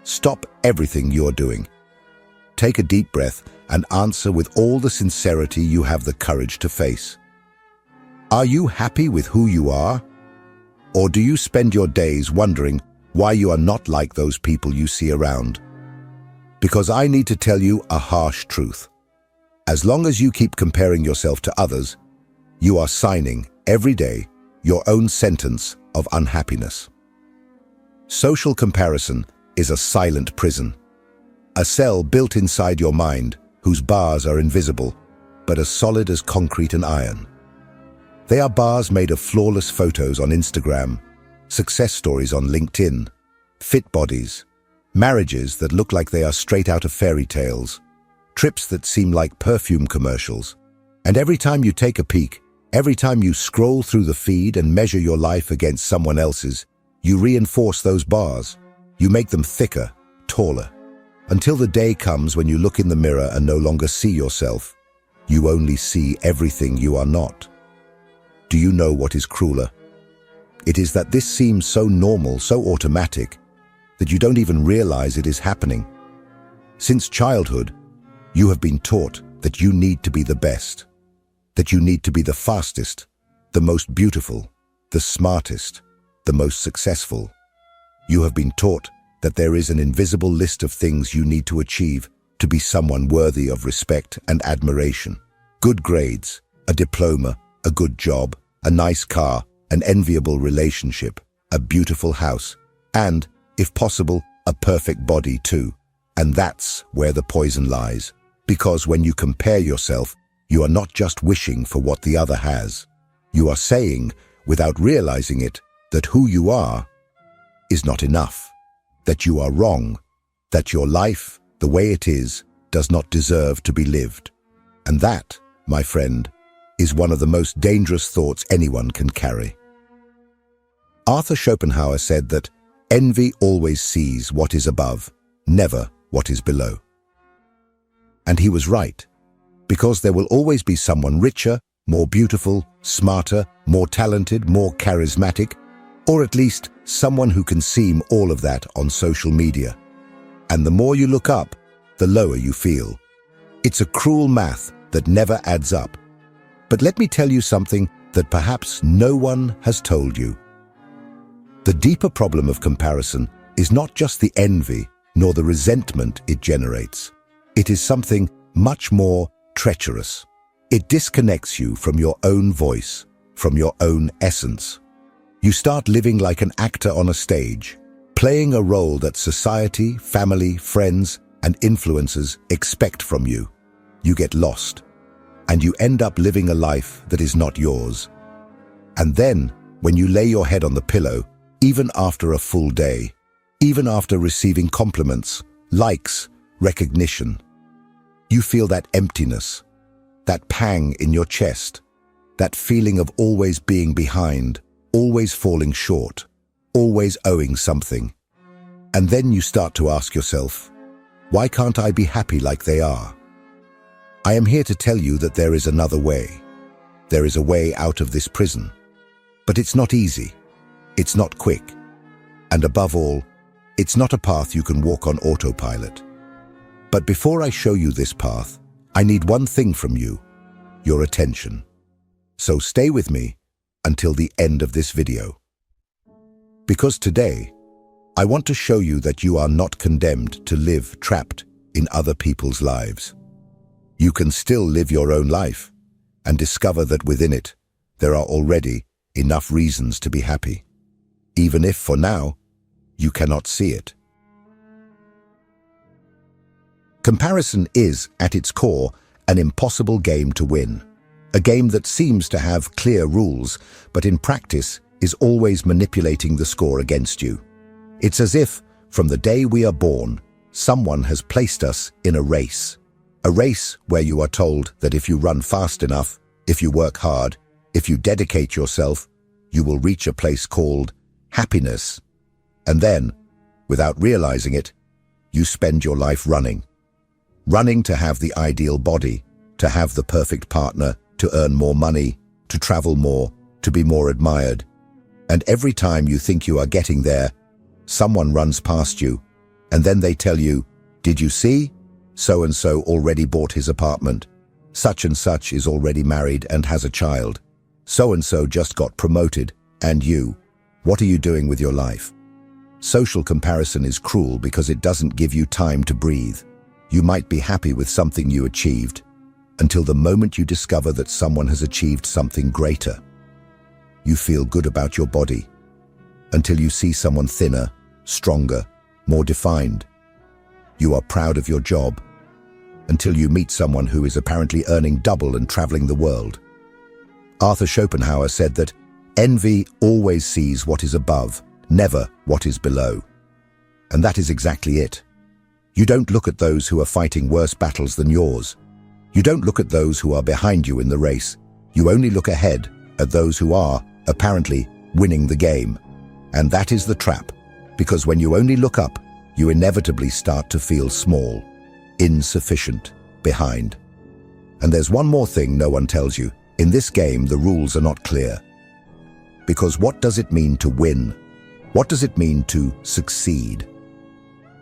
stop everything you're doing. Take a deep breath and answer with all the sincerity you have the courage to face. Are you happy with who you are? Or do you spend your days wondering why you are not like those people you see around? Because I need to tell you a harsh truth. As long as you keep comparing yourself to others, you are signing, every day, your own sentence of unhappiness. Social comparison is a silent prison, a cell built inside your mind whose bars are invisible, but as solid as concrete and iron. They are bars made of flawless photos on Instagram, success stories on LinkedIn, fit bodies, marriages that look like they are straight out of fairy tales, trips that seem like perfume commercials. And every time you take a peek, every time you scroll through the feed and measure your life against someone else's, you reinforce those bars. You make them thicker, taller, until the day comes when you look in the mirror and no longer see yourself. You only see everything you are not. Do you know what is crueler? It is that this seems so normal, so automatic, that you don't even realize it is happening. Since childhood, you have been taught that you need to be the best, that you need to be the fastest, the most beautiful, the smartest, the most successful. You have been taught that there is an invisible list of things you need to achieve to be someone worthy of respect and admiration. Good grades, a diploma, a good job, a nice car, an enviable relationship, a beautiful house, and, if possible, a perfect body too. And that's where the poison lies. Because when you compare yourself, you are not just wishing for what the other has. You are saying, without realizing it, that who you are is not enough, that you are wrong, that your life, the way it is, does not deserve to be lived. And that, my friend, is one of the most dangerous thoughts anyone can carry. Arthur Schopenhauer said that envy always sees what is above, never what is below. And he was right, because there will always be someone richer, more beautiful, smarter, more talented, more charismatic, or at least someone who can seem all of that on social media. And the more you look up, the lower you feel. It's a cruel math that never adds up. But let me tell you something that perhaps no one has told you. The deeper problem of comparison is not just the envy nor the resentment it generates. It is something much more treacherous. It disconnects you from your own voice, from your own essence. You start living like an actor on a stage, playing a role that society, family, friends, and influencers expect from you. You get lost, and you end up living a life that is not yours. And then, when you lay your head on the pillow, even after a full day, even after receiving compliments, likes, recognition, you feel that emptiness, that pang in your chest, that feeling of always being behind, always falling short, always owing something. And then you start to ask yourself, why can't I be happy like they are? I am here to tell you that there is another way. There is a way out of this prison. But it's not easy. It's not quick. And above all, it's not a path you can walk on autopilot. But before I show you this path, I need one thing from you, your attention. So stay with me until the end of this video. Because today, I want to show you that you are not condemned to live trapped in other people's lives. You can still live your own life and discover that within it, there are already enough reasons to be happy, even if for now, you cannot see it. Comparison is, at its core, an impossible game to win. A game that seems to have clear rules, but in practice is always manipulating the score against you. It's as if, from the day we are born, someone has placed us in a race. A race where you are told that if you run fast enough, if you work hard, if you dedicate yourself, you will reach a place called happiness. And then, without realizing it, you spend your life running. Running to have the ideal body, to have the perfect partner, to earn more money, to travel more, to be more admired. And every time you think you are getting there, someone runs past you, And then they tell you, did you see? So-and-so already bought his apartment. Such-and-such is already married and has a child. So-and-so just got promoted. And you, what are you doing with your life? Social comparison is cruel because it doesn't give you time to breathe. You might be happy with something you achieved until the moment you discover that someone has achieved something greater. You feel good about your body until you see someone thinner, stronger, more defined. You are proud of your job until you meet someone who is apparently earning double and traveling the world. Arthur Schopenhauer said that envy always sees what is above, never what is below. And that is exactly it. You don't look at those who are fighting worse battles than yours. You don't look at those who are behind you in the race. You only look ahead at those who are, apparently, winning the game. And that is the trap, because when you only look up, you inevitably start to feel small, insufficient, behind. And there's one more thing no one tells you. In this game, the rules are not clear. Because what does it mean to win? What does it mean to succeed?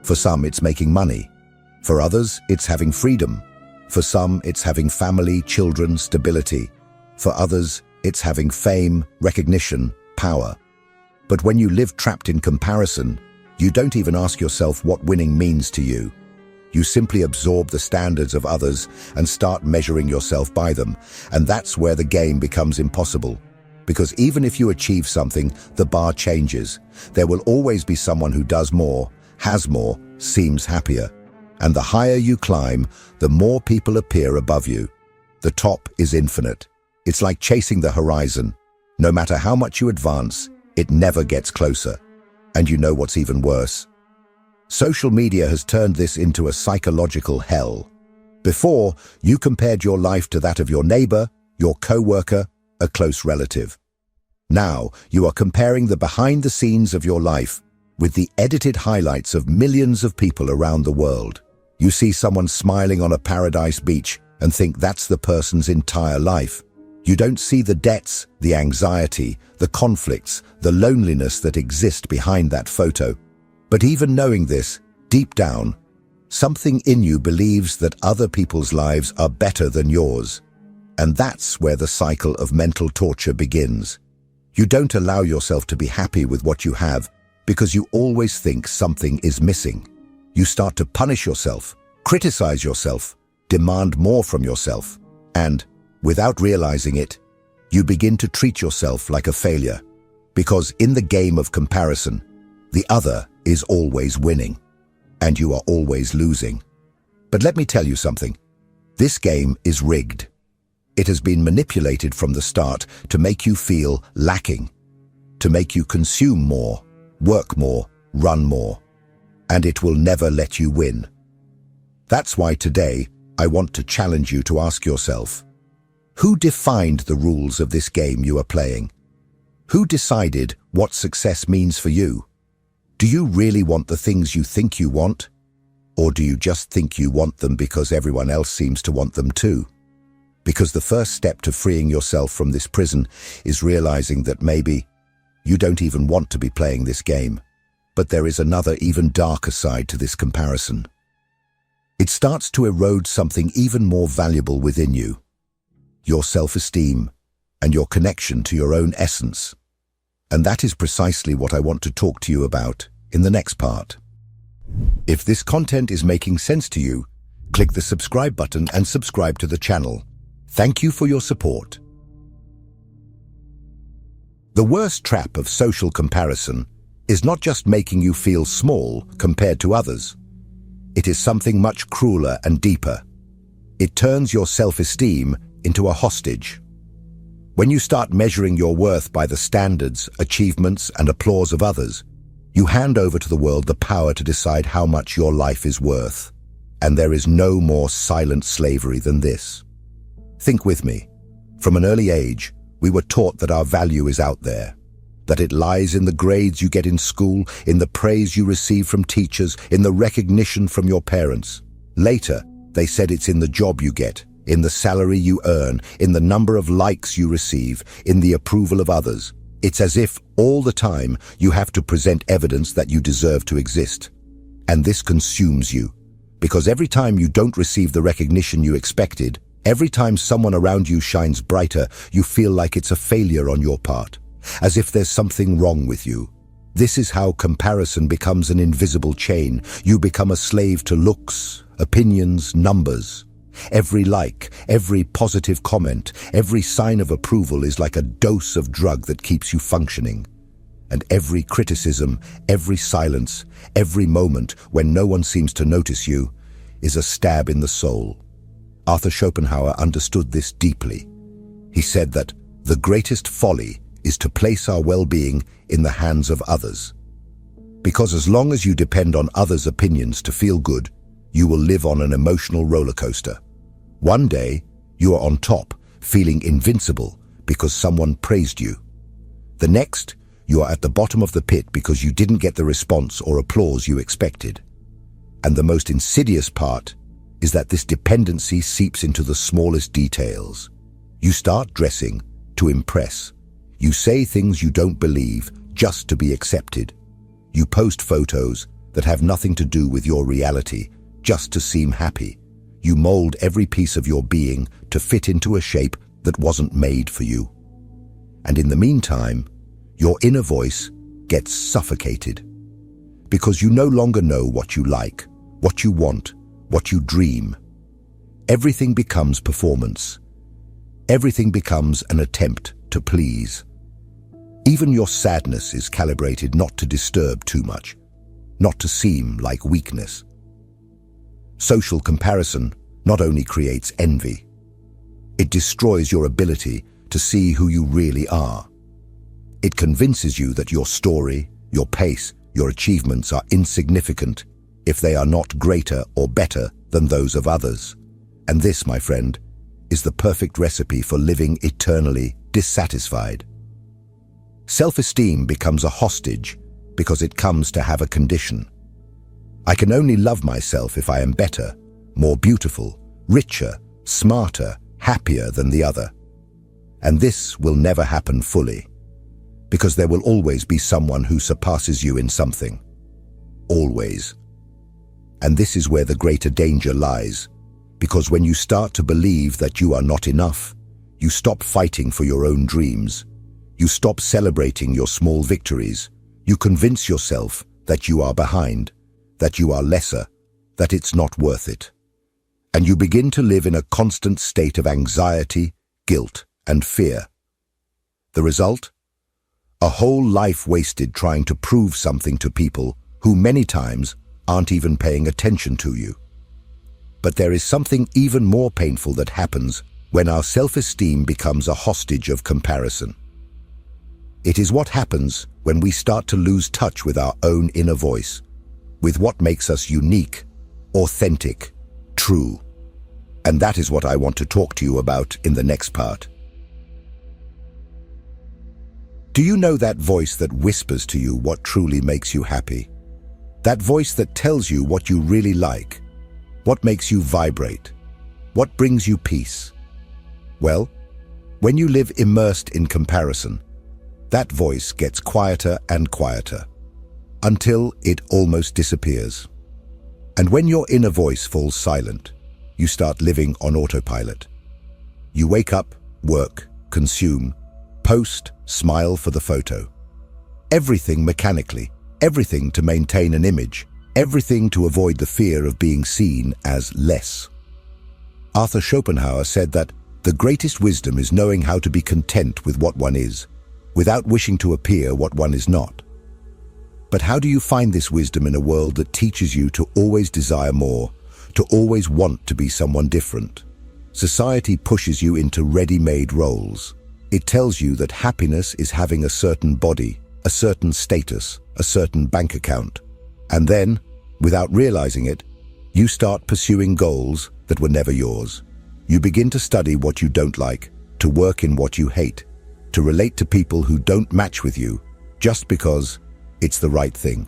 For some, it's making money. For others, it's having freedom. For some, it's having family, children, stability. For others, it's having fame, recognition, power. But when you live trapped in comparison, you don't even ask yourself what winning means to you. You simply absorb the standards of others and start measuring yourself by them. And that's where the game becomes impossible. Because even if you achieve something, the bar changes. There will always be someone who does more, has more, seems happier. And the higher you climb, the more people appear above you. The top is infinite. It's like chasing the horizon. No matter how much you advance, it never gets closer. And you know what's even worse? Social media has turned this into a psychological hell. Before, you compared your life to that of your neighbor, your co-worker, a close relative. Now, you are comparing the behind the scenes of your life with the edited highlights of millions of people around the world. You see someone smiling on a paradise beach and think that's the person's entire life. You don't see the debts, the anxiety, the conflicts, the loneliness that exist behind that photo. But even knowing this, deep down, something in you believes that other people's lives are better than yours. And that's where the cycle of mental torture begins. You don't allow yourself to be happy with what you have because you always think something is missing. You start to punish yourself, criticize yourself, demand more from yourself, and, without realizing it, you begin to treat yourself like a failure. Because in the game of comparison, the other is always winning, and you are always losing. But let me tell you something. This game is rigged. It has been manipulated from the start to make you feel lacking, to make you consume more, work more, run more, and it will never let you win. That's why today I want to challenge you to ask yourself, who defined the rules of this game you are playing? Who decided what success means for you? Do you really want the things you think you want? Or do you just think you want them because everyone else seems to want them too? Because the first step to freeing yourself from this prison is realizing that maybe you don't even want to be playing this game. But there is another even darker side to this comparison. It starts to erode something even more valuable within you. Your self-esteem and your connection to your own essence. And that is precisely what I want to talk to you about in the next part. If this content is making sense to you, click the subscribe button and subscribe to the channel. Thank you for your support. The worst trap of social comparison is not just making you feel small compared to others. It is something much crueler and deeper. It turns your self-esteem into a hostage. When you start measuring your worth by the standards, achievements, and applause of others, you hand over to the world the power to decide how much your life is worth. And there is no more silent slavery than this. Think with me. From an early age, we were taught that our value is out there, that it lies in the grades you get in school, in the praise you receive from teachers, in the recognition from your parents. Later, they said it's in the job you get, in the salary you earn, in the number of likes you receive, in the approval of others. It's as if all the time you have to present evidence that you deserve to exist. And this consumes you, because every time you don't receive the recognition you expected, every time someone around you shines brighter, you feel like it's a failure on your part, as if there's something wrong with you. This is how comparison becomes an invisible chain. You become a slave to looks, opinions, numbers. Every like, every positive comment, every sign of approval is like a dose of drug that keeps you functioning. And every criticism, every silence, every moment when no one seems to notice you is a stab in the soul. Arthur Schopenhauer understood this deeply. He said that the greatest folly is to place our well-being in the hands of others. Because as long as you depend on others' opinions to feel good, you will live on an emotional roller coaster. One day, you are on top, feeling invincible because someone praised you. The next, you are at the bottom of the pit because you didn't get the response or applause you expected. And the most insidious part is that this dependency seeps into the smallest details. You start dressing to impress. You say things you don't believe just to be accepted. You post photos that have nothing to do with your reality just to seem happy. You mold every piece of your being to fit into a shape that wasn't made for you. And in the meantime, your inner voice gets suffocated because you no longer know what you like, what you want, what you dream. Everything becomes performance. Everything becomes an attempt to please. Even your sadness is calibrated not to disturb too much, not to seem like weakness. Social comparison not only creates envy, it destroys your ability to see who you really are. It convinces you that your story, your pace, your achievements are insignificant if they are not greater or better than those of others. And this, my friend, is the perfect recipe for living eternally dissatisfied. Self-esteem becomes a hostage because it comes to have a condition. I can only love myself if I am better, more beautiful, richer, smarter, happier than the other. And this will never happen fully, because there will always be someone who surpasses you in something. Always. And this is where the greater danger lies, because when you start to believe that you are not enough, you stop fighting for your own dreams. You stop celebrating your small victories. You convince yourself that you are behind, that you are lesser, that it's not worth it. And you begin to live in a constant state of anxiety, guilt, and fear. The result? A whole life wasted trying to prove something to people who many times aren't even paying attention to you. But there is something even more painful that happens when our self-esteem becomes a hostage of comparison. It is what happens when we start to lose touch with our own inner voice, with what makes us unique, authentic, true. And that is what I want to talk to you about in the next part. Do you know that voice that whispers to you what truly makes you happy? That voice that tells you what you really like, what makes you vibrate, what brings you peace? Well, when you live immersed in comparison, that voice gets quieter and quieter, until it almost disappears. And when your inner voice falls silent, you start living on autopilot. You wake up, work, consume, post, smile for the photo. Everything mechanically, everything to maintain an image, everything to avoid the fear of being seen as less. Arthur Schopenhauer said that the greatest wisdom is knowing how to be content with what one is, without wishing to appear what one is not. But how do you find this wisdom in a world that teaches you to always desire more, to always want to be someone different? Society pushes you into ready-made roles. It tells you that happiness is having a certain body, a certain status, a certain bank account. And then, without realizing it, you start pursuing goals that were never yours. You begin to study what you don't like, to work in what you hate, to relate to people who don't match with you, just because it's the right thing.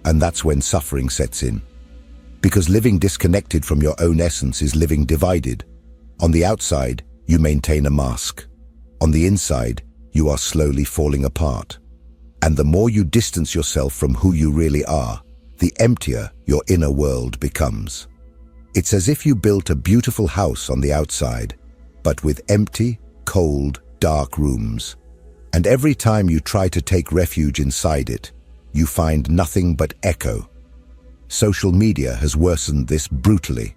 And that's when suffering sets in. Because living disconnected from your own essence is living divided. On the outside, you maintain a mask. On the inside, you are slowly falling apart. And the more you distance yourself from who you really are, the emptier your inner world becomes. It's as if you built a beautiful house on the outside, but with empty, cold, dark rooms. And every time you try to take refuge inside it, you find nothing but echo. Social media has worsened this brutally,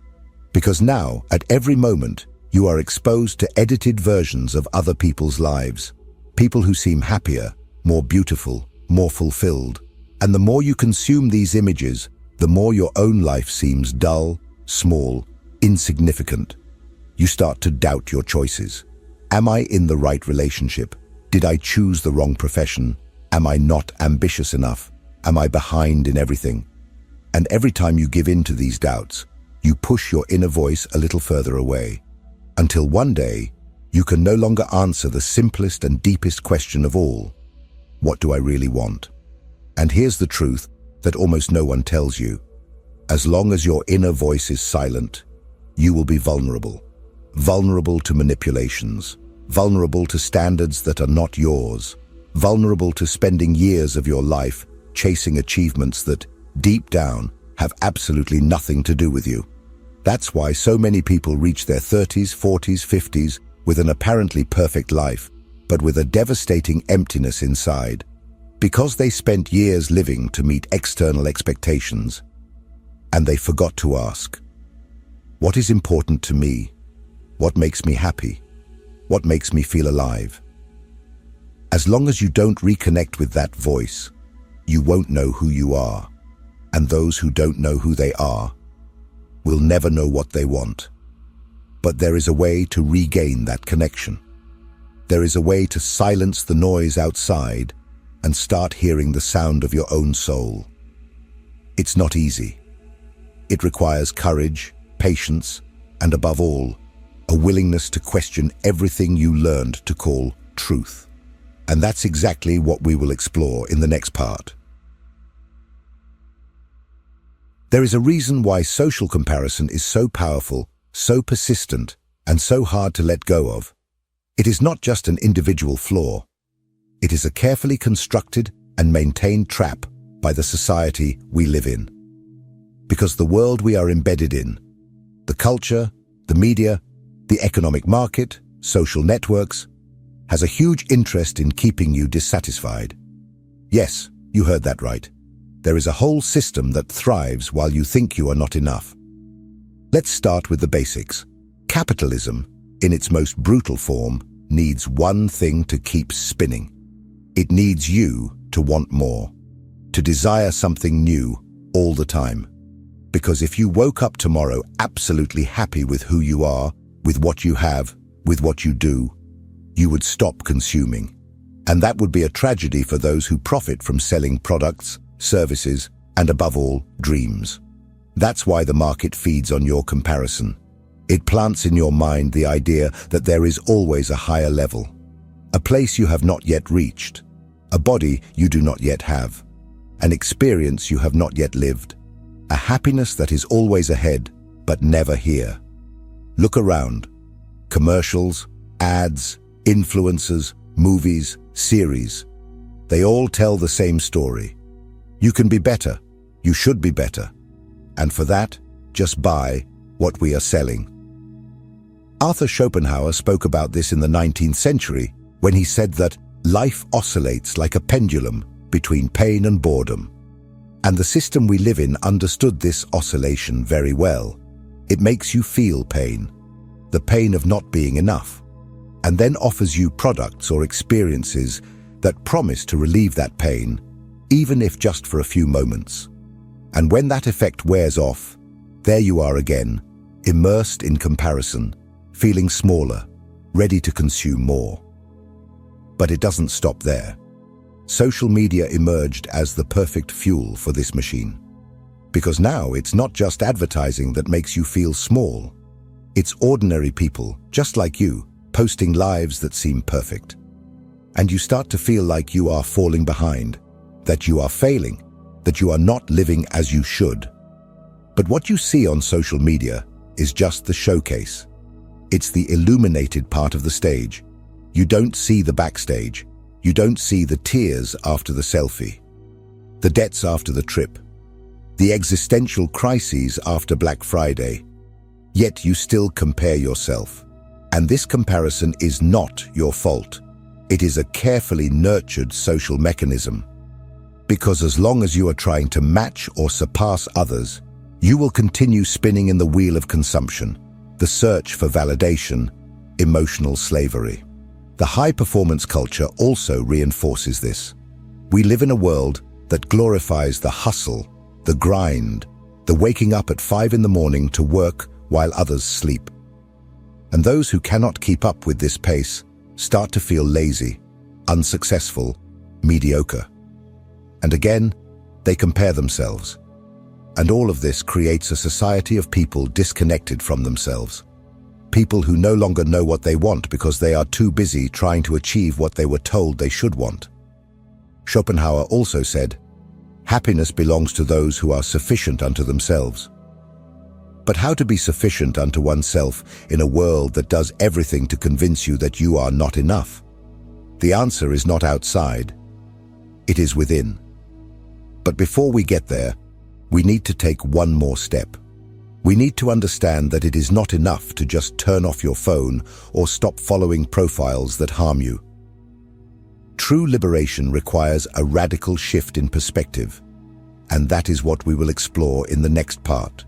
because now, at every moment, you are exposed to edited versions of other people's lives. People who seem happier, more beautiful, more fulfilled. And the more you consume these images, the more your own life seems dull, small, insignificant. You start to doubt your choices. Am I in the right relationship? Did I choose the wrong profession? Am I not ambitious enough? Am I behind in everything? And every time you give in to these doubts, you push your inner voice a little further away, until one day, you can no longer answer the simplest and deepest question of all. What do I really want? And here's the truth that almost no one tells you. As long as your inner voice is silent, you will be vulnerable. Vulnerable to manipulations, vulnerable to standards that are not yours, vulnerable to spending years of your life chasing achievements that, deep down, have absolutely nothing to do with you. That's why so many people reach their 30s, 40s, 50s with an apparently perfect life, but with a devastating emptiness inside. Because they spent years living to meet external expectations, and they forgot to ask, what is important to me? What makes me happy? What makes me feel alive? As long as you don't reconnect with that voice, you won't know who you are, and those who don't know who they are will never know what they want. But there is a way to regain that connection. There is a way to silence the noise outside and start hearing the sound of your own soul. It's not easy. It requires courage, patience, and above all, a willingness to question everything you learned to call truth. And that's exactly what we will explore in the next part. There is a reason why social comparison is so powerful, so persistent, and so hard to let go of. It is not just an individual flaw. It is a carefully constructed and maintained trap by the society we live in. Because the world we are embedded in, the culture, the media, the economic market, social networks, has a huge interest in keeping you dissatisfied. Yes, you heard that right. There is a whole system that thrives while you think you are not enough. Let's start with the basics. Capitalism, in its most brutal form, needs one thing to keep spinning. It needs you to want more, to desire something new all the time. Because if you woke up tomorrow absolutely happy with who you are, with what you have, with what you do, you would stop consuming. And that would be a tragedy for those who profit from selling products, services, and above all, dreams. That's why the market feeds on your comparison. It plants in your mind the idea that there is always a higher level, a place you have not yet reached, a body you do not yet have, an experience you have not yet lived, a happiness that is always ahead but never here. Look around. Commercials, ads, influencers, movies, series. They all tell the same story. You can be better. You should be better. And for that, just buy what we are selling. Arthur Schopenhauer spoke about this in the 19th century when he said that life oscillates like a pendulum between pain and boredom. And the system we live in understood this oscillation very well. It makes you feel pain, the pain of not being enough, and then offers you products or experiences that promise to relieve that pain, even if just for a few moments. And when that effect wears off, there you are again, immersed in comparison, feeling smaller, ready to consume more. But it doesn't stop there. Social media emerged as the perfect fuel for this machine. Because now it's not just advertising that makes you feel small. It's ordinary people, just like you, posting lives that seem perfect. And you start to feel like you are falling behind, that you are failing, that you are not living as you should. But what you see on social media is just the showcase. It's the illuminated part of the stage. You don't see the backstage. You don't see the tears after the selfie, the debts after the trip, the existential crises after Black Friday. Yet you still compare yourself. And this comparison is not your fault. It is a carefully nurtured social mechanism. Because as long as you are trying to match or surpass others, you will continue spinning in the wheel of consumption, the search for validation, emotional slavery. The high-performance culture also reinforces this. We live in a world that glorifies the hustle, the grind, the waking up at 5 in the morning to work while others sleep. And those who cannot keep up with this pace start to feel lazy, unsuccessful, mediocre. And again, they compare themselves. And all of this creates a society of people disconnected from themselves. People who no longer know what they want because they are too busy trying to achieve what they were told they should want. Schopenhauer also said, "Happiness belongs to those who are sufficient unto themselves." But how to be sufficient unto oneself in a world that does everything to convince you that you are not enough? The answer is not outside. It is within. But before we get there, we need to take one more step. We need to understand that it is not enough to just turn off your phone or stop following profiles that harm you. True liberation requires a radical shift in perspective, and that is what we will explore in the next part.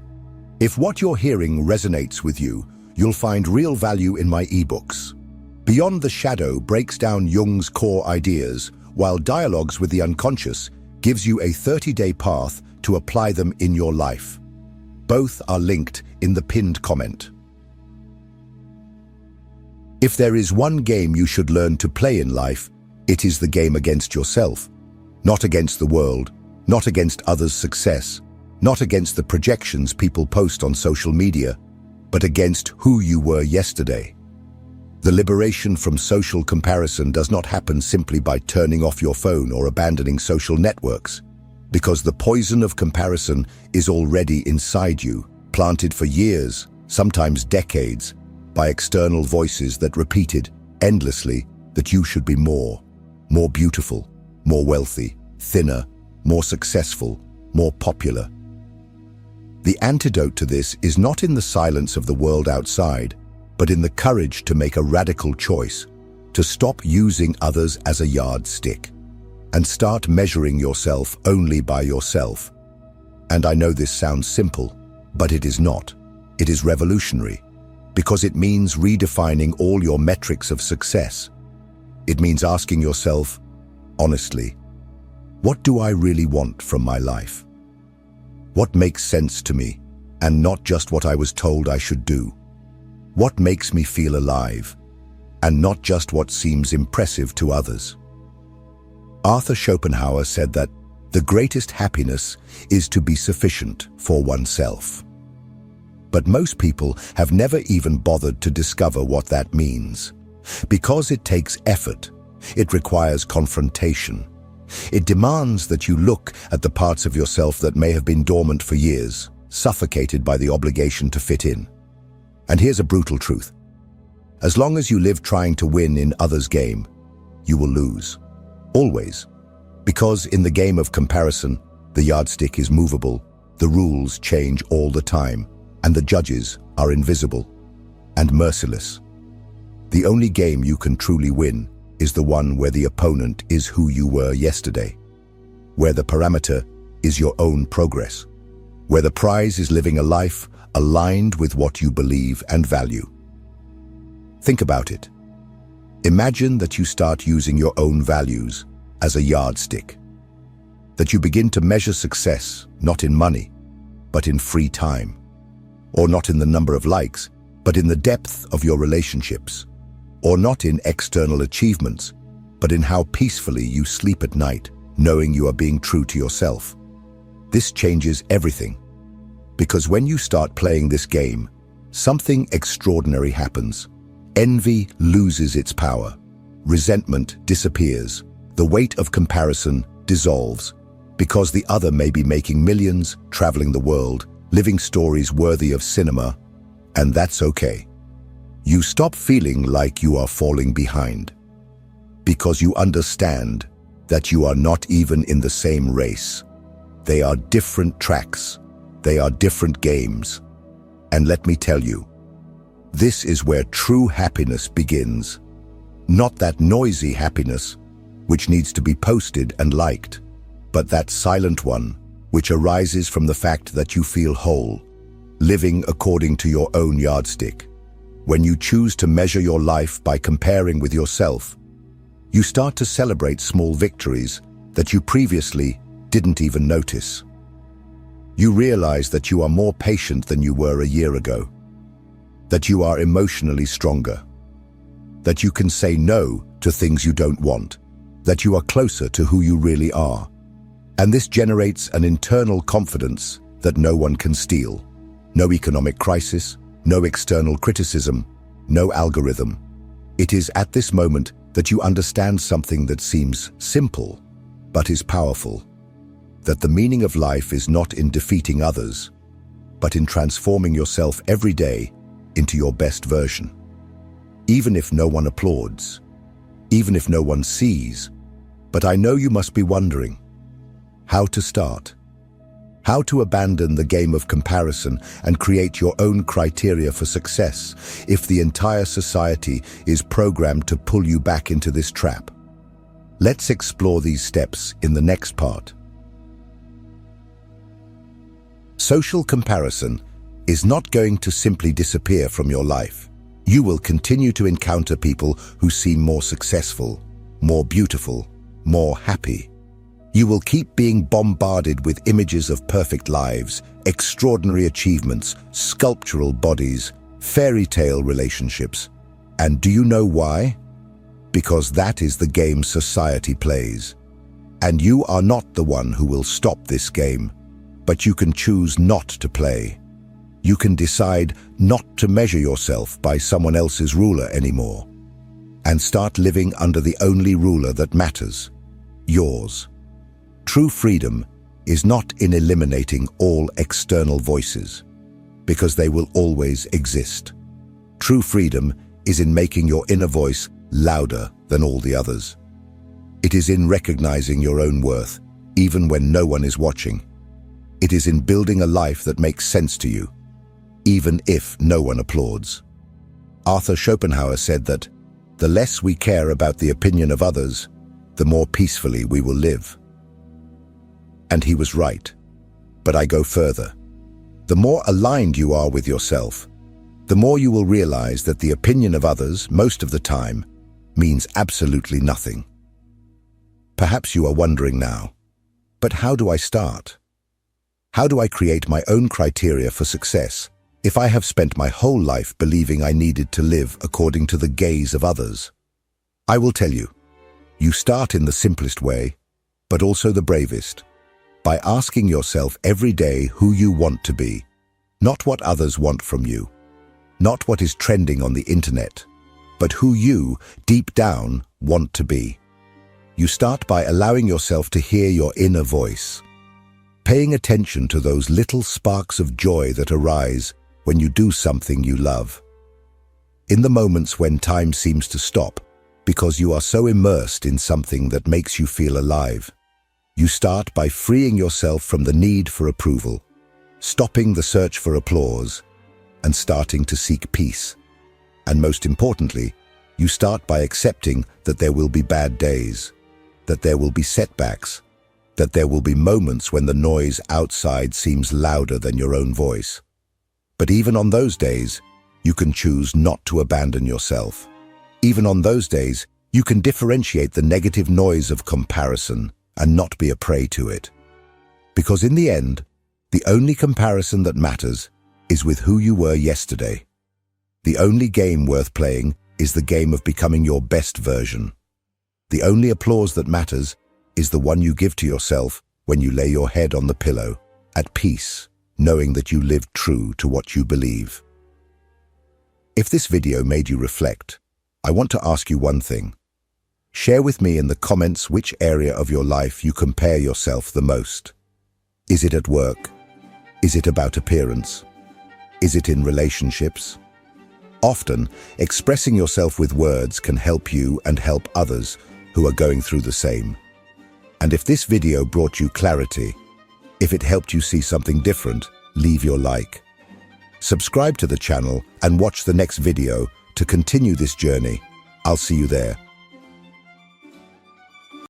If what you're hearing resonates with you, you'll find real value in my ebooks. Beyond the Shadow breaks down Jung's core ideas, while Dialogues with the Unconscious gives you a 30-day path to apply them in your life. Both are linked in the pinned comment. If there is one game you should learn to play in life, it is the game against yourself. Not against the world, not against others' success, not against the projections people post on social media, but against who you were yesterday. The liberation from social comparison does not happen simply by turning off your phone or abandoning social networks, because the poison of comparison is already inside you, planted for years, sometimes decades, by external voices that repeated endlessly that you should be more beautiful, more wealthy, thinner, more successful, more popular. The antidote to this is not in the silence of the world outside, but in the courage to make a radical choice, to stop using others as a yardstick, and start measuring yourself only by yourself. And I know this sounds simple, but it is not. It is revolutionary, because it means redefining all your metrics of success. It means asking yourself, honestly, what do I really want from my life? What makes sense to me, and not just what I was told I should do? What makes me feel alive, and not just what seems impressive to others? Arthur Schopenhauer said that the greatest happiness is to be sufficient for oneself. But most people have never even bothered to discover what that means. Because it takes effort, it requires confrontation. It demands that you look at the parts of yourself that may have been dormant for years, suffocated by the obligation to fit in. And here's a brutal truth. As long as you live trying to win in others' game, you will lose. Always. Because in the game of comparison, the yardstick is movable, the rules change all the time, and the judges are invisible and merciless. The only game you can truly win is the one where the opponent is who you were yesterday, where the parameter is your own progress, where the prize is living a life aligned with what you believe and value. Think about it. Imagine that you start using your own values as a yardstick, that you begin to measure success not in money, but in free time, or not in the number of likes, but in the depth of your relationships, or not in external achievements, but in how peacefully you sleep at night, knowing you are being true to yourself. This changes everything, because when you start playing this game, something extraordinary happens. Envy loses its power, resentment disappears, the weight of comparison dissolves, because the other may be making millions, traveling the world, living stories worthy of cinema, and that's okay. You stop feeling like you are falling behind, because you understand that you are not even in the same race. They are different tracks. They are different games. And let me tell you, this is where true happiness begins. Not that noisy happiness, which needs to be posted and liked, but that silent one, which arises from the fact that you feel whole, living according to your own yardstick. When you choose to measure your life by comparing with yourself, you start to celebrate small victories that you previously didn't even notice. You realize that you are more patient than you were a year ago, that you are emotionally stronger, that you can say no to things you don't want, that you are closer to who you really are. And this generates an internal confidence that no one can steal. No economic crisis, no external criticism, no algorithm. It is at this moment that you understand something that seems simple, but is powerful. That the meaning of life is not in defeating others, but in transforming yourself every day into your best version. Even if no one applauds, even if no one sees, but I know you must be wondering, how to start? How to abandon the game of comparison and create your own criteria for success if the entire society is programmed to pull you back into this trap? Let's explore these steps in the next part. Social comparison is not going to simply disappear from your life. You will continue to encounter people who seem more successful, more beautiful, more happy. You will keep being bombarded with images of perfect lives, extraordinary achievements, sculptural bodies, fairy tale relationships. And do you know why? Because that is the game society plays. And you are not the one who will stop this game, but you can choose not to play. You can decide not to measure yourself by someone else's ruler anymore, and start living under the only ruler that matters, yours. True freedom is not in eliminating all external voices, because they will always exist. True freedom is in making your inner voice louder than all the others. It is in recognizing your own worth, even when no one is watching. It is in building a life that makes sense to you, even if no one applauds. Arthur Schopenhauer said that the less we care about the opinion of others, the more peacefully we will live. And he was right. But I go further. The more aligned you are with yourself, the more you will realize that the opinion of others, most of the time, means absolutely nothing. Perhaps you are wondering now, but how do I start? How do I create my own criteria for success if I have spent my whole life believing I needed to live according to the gaze of others? I will tell you. You start in the simplest way, but also the bravest, by asking yourself every day who you want to be, not what others want from you, not what is trending on the internet, but who you, deep down, want to be. You start by allowing yourself to hear your inner voice, paying attention to those little sparks of joy that arise when you do something you love. In the moments when time seems to stop, because you are so immersed in something that makes you feel alive, you start by freeing yourself from the need for approval, stopping the search for applause, and starting to seek peace. And most importantly, you start by accepting that there will be bad days, that there will be setbacks, that there will be moments when the noise outside seems louder than your own voice. But even on those days, you can choose not to abandon yourself. Even on those days, you can differentiate the negative noise of comparison and not be a prey to it. Because in the end, the only comparison that matters is with who you were yesterday. The only game worth playing is the game of becoming your best version. The only applause that matters is the one you give to yourself when you lay your head on the pillow, at peace, knowing that you lived true to what you believe. If this video made you reflect, I want to ask you one thing. Share with me in the comments which area of your life you compare yourself the most. Is it at work? Is it about appearance? Is it in relationships? Often, expressing yourself with words can help you and help others who are going through the same. And if this video brought you clarity, If it helped you see something different, leave your like. Subscribe to the channel and watch the next video to continue this journey. I'll see you there.